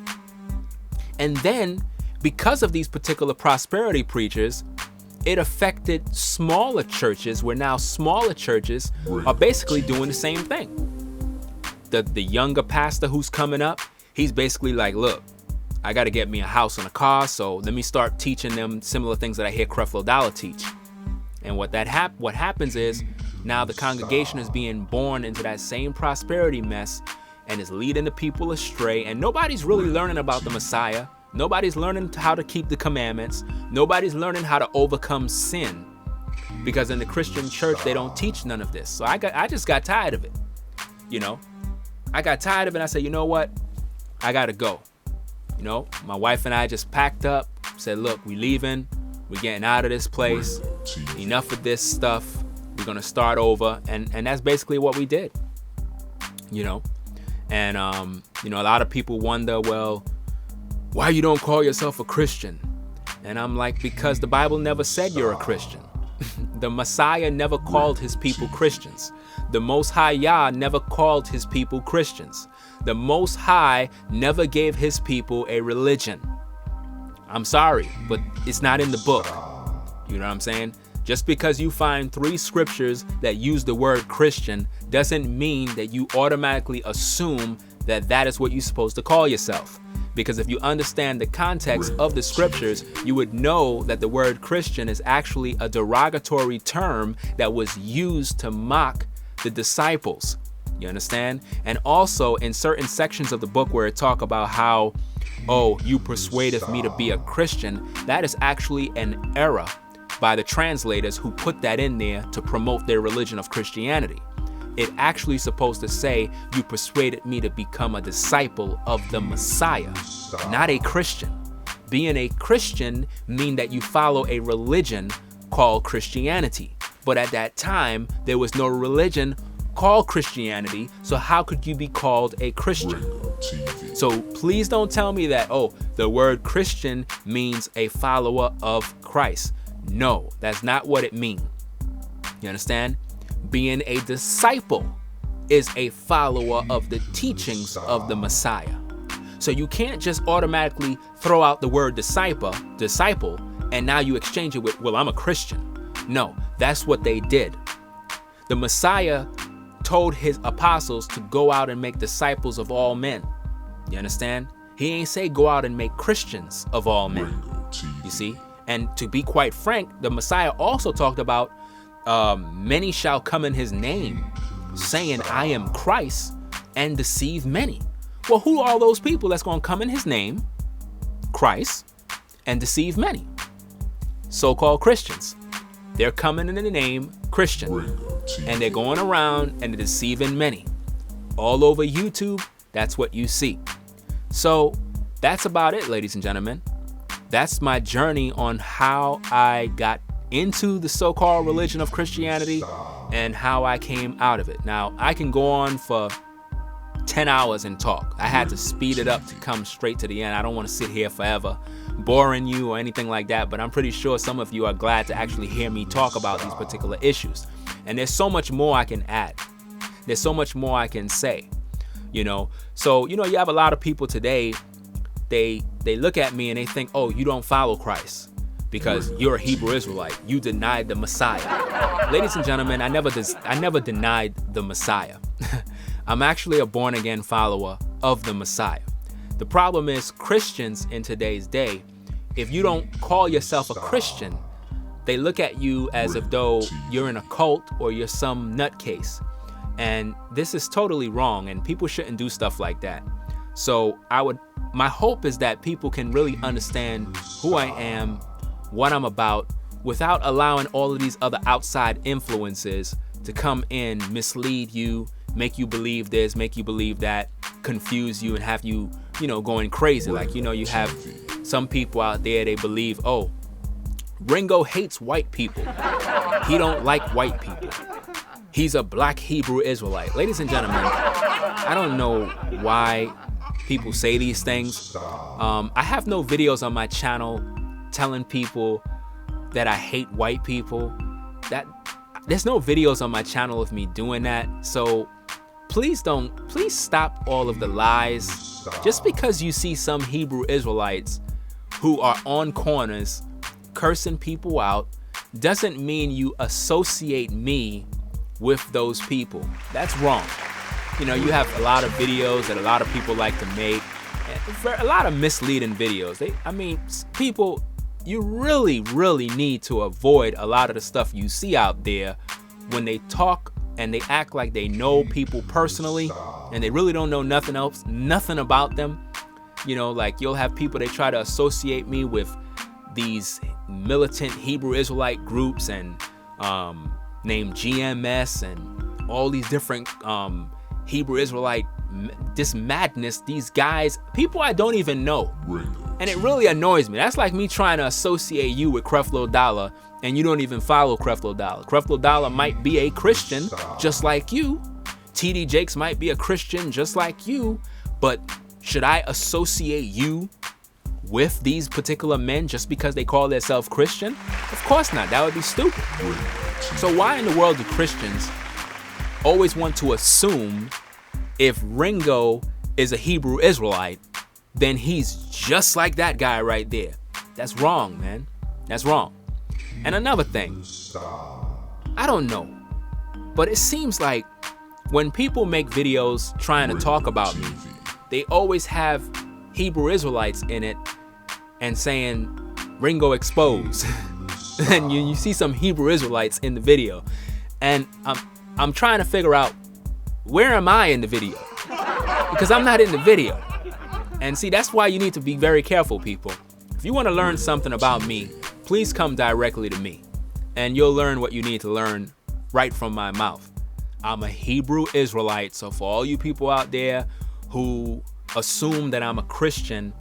[SPEAKER 2] And then, because of these particular prosperity preachers, it affected smaller churches, where now smaller churches are basically doing the same thing. The younger pastor who's coming up, he's basically like, look, I got to get me a house and a car, so let me start teaching them similar things that I hear Creflo Dollar teach. And what happens is, now the congregation is being born into that same prosperity mess, and is leading the people astray, and nobody's really learning about the Messiah. Nobody's learning how to keep the commandments. Nobody's learning how to overcome sin, because in the Christian church they don't teach none of this. So I just got tired of it. You know, I got tired of it. I said, you know what? I gotta go. You know, my wife and I just packed up, said, look, we leaving. We're getting out of this place. Enough of this stuff. We're gonna start over, and that's basically what we did. You know, and you know, a lot of people wonder, well, why you don't call yourself a Christian? And I'm like, because the Bible never said you're a Christian. The Messiah never called his people Christians. The Most High Yah never called his people Christians. The Most High never gave his people a religion. I'm sorry, but it's not in the book. You know what I'm saying? Just because you find 3 scriptures that use the word Christian doesn't mean that you automatically assume that that is what you're supposed to call yourself. Because if you understand the context of the scriptures, you would know that the word Christian is actually a derogatory term that was used to mock the disciples. You understand? And also in certain sections of the book where it talk about how, oh, you persuaded me to be a Christian, that is actually an error by the translators who put that in there to promote their religion of Christianity. It actually is supposed to say, you persuaded me to become a disciple of the Messiah, not a Christian. Being a Christian means that you follow a religion called Christianity. But at that time, there was no religion called Christianity, so how could you be called a Christian? So please don't tell me that, oh, the word Christian means a follower of Christ. No, that's not what it means. You understand? Being a disciple is a follower of the teachings of the Messiah. So you can't just automatically throw out the word disciple, and now you exchange it with, well, I'm a Christian. No, that's what they did. The Messiah told his apostles to go out and make disciples of all men. You understand? He ain't say go out and make Christians of all men. You see? And to be quite frank, the Messiah also talked about many shall come in his name, saying, I am Christ, and deceive many. Well, who are those people that's going to come in his name, Christ, and deceive many? So-called Christians. They're coming in the name Christian, and they're going around and they're deceiving many. All over YouTube, that's what you see. So that's about it, ladies and gentlemen. That's my journey on how I got into the so-called religion of Christianity and how I came out of it. Now, I can go on for 10 hours and talk. I had to speed it up to come straight to the end. I don't want to sit here forever boring you or anything like that, but I'm pretty sure some of you are glad to actually hear me talk about these particular issues. And there's so much more I can add. There's so much more I can say, you know. So, you know, you have a lot of people today, they look at me and they think, oh, you don't follow Christ because you're a Hebrew Israelite. You denied the Messiah. Ladies and gentlemen, I never denied the Messiah. I'm actually a born-again follower of the Messiah. The problem is Christians in today's day, if you don't call yourself a Christian, they look at you as if though you're in a cult or you're some nutcase. And this is totally wrong, and people shouldn't do stuff like that. So my hope is that people can really understand who I am, what I'm about, without allowing all of these other outside influences to come in, mislead you, make you believe this, make you believe that, confuse you, and have you, you know, going crazy. Like, you know, you have some people out there, they believe, oh, Ringo hates white people. He don't like white people. He's a black Hebrew Israelite. Ladies and gentlemen, I don't know why people say these things. I have no videos on my channel telling people that I hate white people. There's no videos on my channel of me doing that. So please stop all of the lies. Just because you see some Hebrew Israelites who are on corners cursing people out doesn't mean you associate me with those people. That's wrong. You know, you have a lot of videos that a lot of people like to make, a lot of misleading videos. People, you really, really need to avoid a lot of the stuff you see out there when they talk and they act like they know people personally. and they really don't know nothing else, nothing about them. You know, like you'll have people, they try to associate me with these militant Hebrew Israelite groups and named GMS and all these different Hebrew Israelite, this madness, these guys, people I don't even know. And it really annoys me. That's like me trying to associate you with Creflo Dollar and you don't even follow Creflo Dollar. Creflo Dollar might be a Christian just like you. TD Jakes might be a Christian just like you. But should I associate you with these particular men just because they call themselves Christian? Of course not. That would be stupid. So why in the world do Christians always want to assume if Ringo is a Hebrew Israelite, then he's just like that guy right there? That's wrong, man. That's wrong. And another thing, I don't know, but it seems like when people make videos trying to talk about me, they always have Hebrew Israelites in it and saying Ringo exposed. And you see some Hebrew Israelites in the video. And I'm trying to figure out, where am I in the video? Because I'm not in the video. And see, that's why you need to be very careful, people. If you want to learn something about me, please come directly to me. And you'll learn what you need to learn right from my mouth. I'm a Hebrew Israelite, so for all you people out there who assume that I'm a Christian,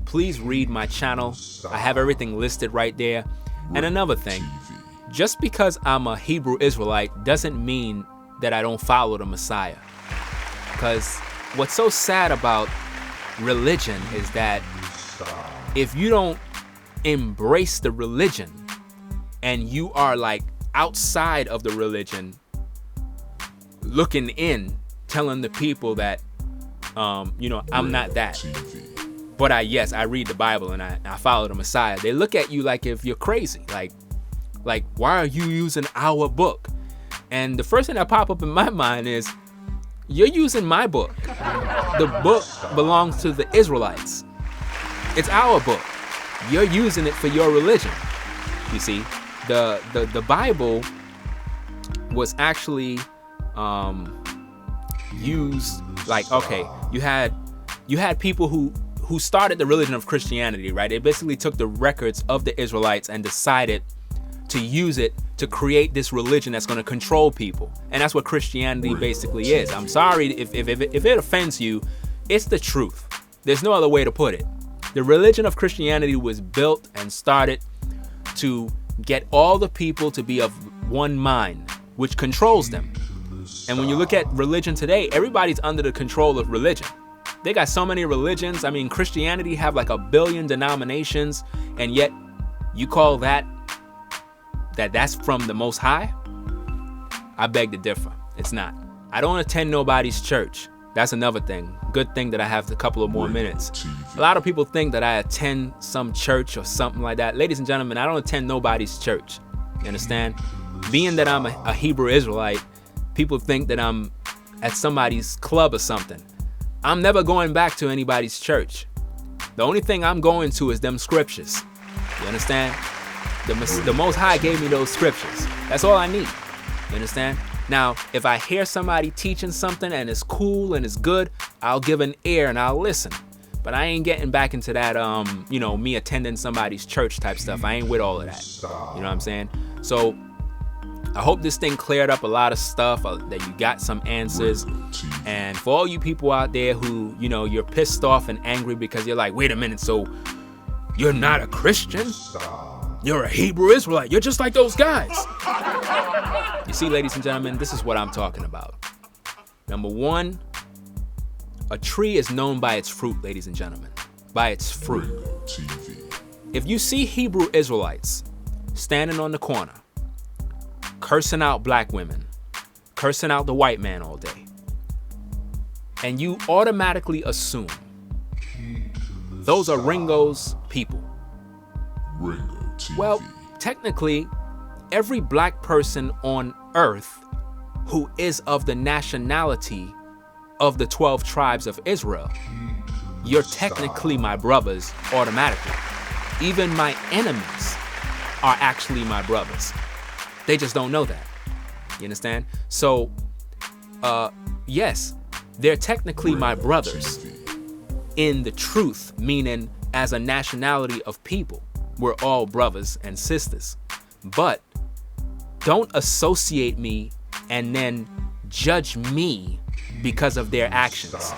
[SPEAKER 2] please read my channel. I have everything listed right there. And another thing, just because I'm a Hebrew Israelite doesn't mean that I don't follow the Messiah. Because what's so sad about religion is that if you don't embrace the religion and you are like outside of the religion, looking in, telling the people that, I'm not that. But I read the Bible and I follow the Messiah. They look at you like if you're crazy. Like, why are you using our book? And the first thing that pop up in my mind is, you're using my book. The book belongs to the Israelites. It's our book. You're using it for your religion. You see, the Bible was actually used, like, okay, you had people who started the religion of Christianity, right? They basically took the records of the Israelites and decided to use it to create this religion that's going to control people. And that's what Christianity basically is. I'm sorry if it offends you, it's the truth. There's no other way to put it. The religion of Christianity was built and started to get all the people to be of one mind, which controls them. And when you look at religion today, everybody's under the control of religion. They got so many religions. I mean, Christianity have like 1 billion denominations, and yet you call that's from the Most High? I beg to differ. It's not. I don't attend nobody's church. That's another thing. Good thing that I have a couple of more minutes. A lot of people think that I attend some church or something like that. Ladies and gentlemen, I don't attend nobody's church. You understand? Being that I'm a Hebrew Israelite, people think that I'm at somebody's club or something. I'm never going back to anybody's church. The only thing I'm going to is them scriptures. You understand? The Most High gave me those scriptures. That's all I need. You understand? Now, if I hear somebody teaching something and it's cool and it's good, I'll give an ear and I'll listen. But I ain't getting back into that, me attending somebody's church type stuff. I ain't with all of that. You know what I'm saying? So I hope this thing cleared up a lot of stuff, that you got some answers. And for all you people out there who, you're pissed off and angry because you're like, wait a minute, so you're not a Christian? You're a Hebrew Israelite. You're just like those guys. You see, ladies and gentlemen, this is what I'm talking about. Number one, a tree is known by its fruit, ladies and gentlemen. By its fruit. If you see Hebrew Israelites standing on the corner, cursing out black women, cursing out the white man all day, and you automatically assume those are Ringo's people. Well, technically, every black person on earth who is of the nationality of the 12 tribes of Israel, you're technically my brothers automatically. Even my enemies are actually my brothers. They just don't know that. You understand? So, yes, they're technically my brothers in the truth, meaning as a nationality of people, we're all brothers and sisters. But don't associate me and then judge me because of their actions.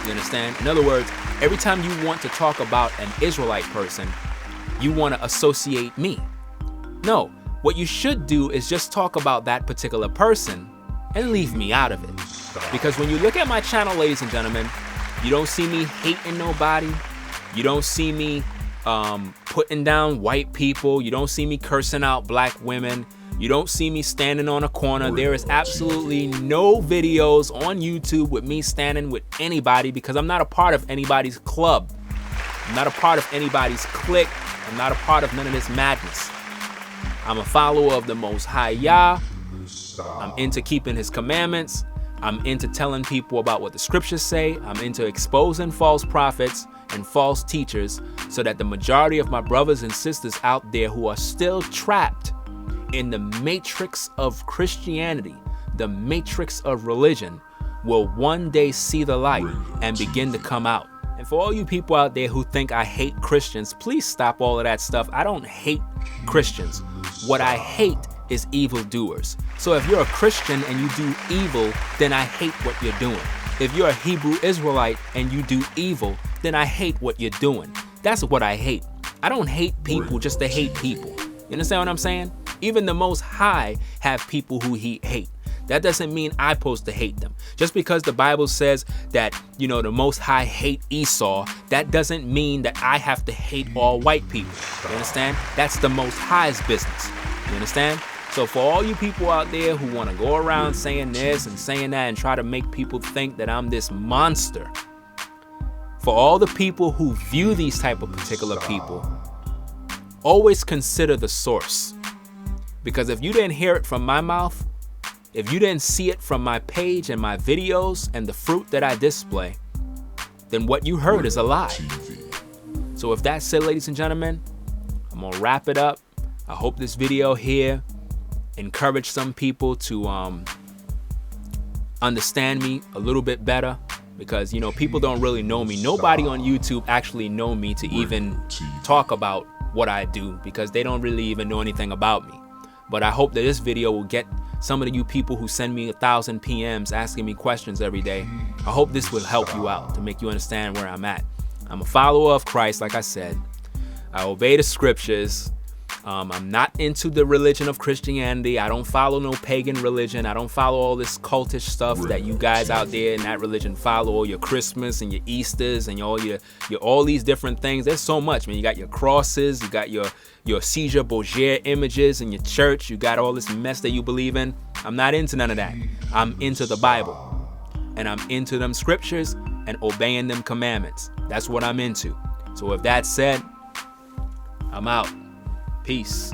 [SPEAKER 2] You understand? In other words, every time you want to talk about an Israelite person, you want to associate me. No, what you should do is just talk about that particular person and leave me out of it. Because when you look at my channel, ladies and gentlemen, you don't see me hating nobody. You don't see me putting down white people. You don't see me cursing out black women. You don't see me standing on a corner. There is absolutely no videos on YouTube with me standing with anybody because I'm not a part of anybody's club. I'm not a part of anybody's clique. I'm not a part of none of this madness. I'm a follower of the Most High Yah. I'm into keeping his commandments. I'm into telling people about what the scriptures say. I'm into exposing false prophets and false teachers so that the majority of my brothers and sisters out there who are still trapped in the matrix of Christianity, the matrix of religion, will one day see the light and begin to come out. And for all you people out there who think I hate Christians, please stop all of that stuff. I don't hate Christians. What I hate is evildoers. So if you're a Christian and you do evil, then I hate what you're doing. If you're a Hebrew Israelite and you do evil, then I hate what you're doing. That's what I hate. I don't hate people just to hate people. You understand what I'm saying? Even the Most High have people who he hate. That doesn't mean I'm supposed to hate them. Just because the Bible says that, you know, the Most High hate Esau, that doesn't mean that I have to hate all white people. You understand? That's the Most High's business. You understand? So for all you people out there who want to go around saying this and saying that and try to make people think that I'm this monster, for all the people who view these type of particular people, always consider the source. Because if you didn't hear it from my mouth, if you didn't see it from my page and my videos and the fruit that I display, then what you heard is a lie. So with that said, ladies and gentlemen, I'm gonna wrap it up. I hope this video here encouraged some people to understand me a little bit better, because, you know, people don't really know me. Nobody on YouTube actually know me to even talk about what I do, because they don't really even know anything about me. But I hope that this video will get some of you people who send me 1,000 PMs asking me questions every day. I hope this will help you out to make you understand where I'm at. I'm a follower of Christ, like I said. I obey the scriptures. I'm not into the religion of Christianity. I don't follow no pagan religion. I don't follow all this cultish stuff that you guys out there in that religion follow. All your Christmas and your Easters and all these different things. There's so much, man. You got your crosses. You got your Caesar Borgia images in your church. You got all this mess that you believe in. I'm not into none of that. I'm into the Bible. And I'm into them scriptures and obeying them commandments. That's what I'm into. So with that said, I'm out. Peace.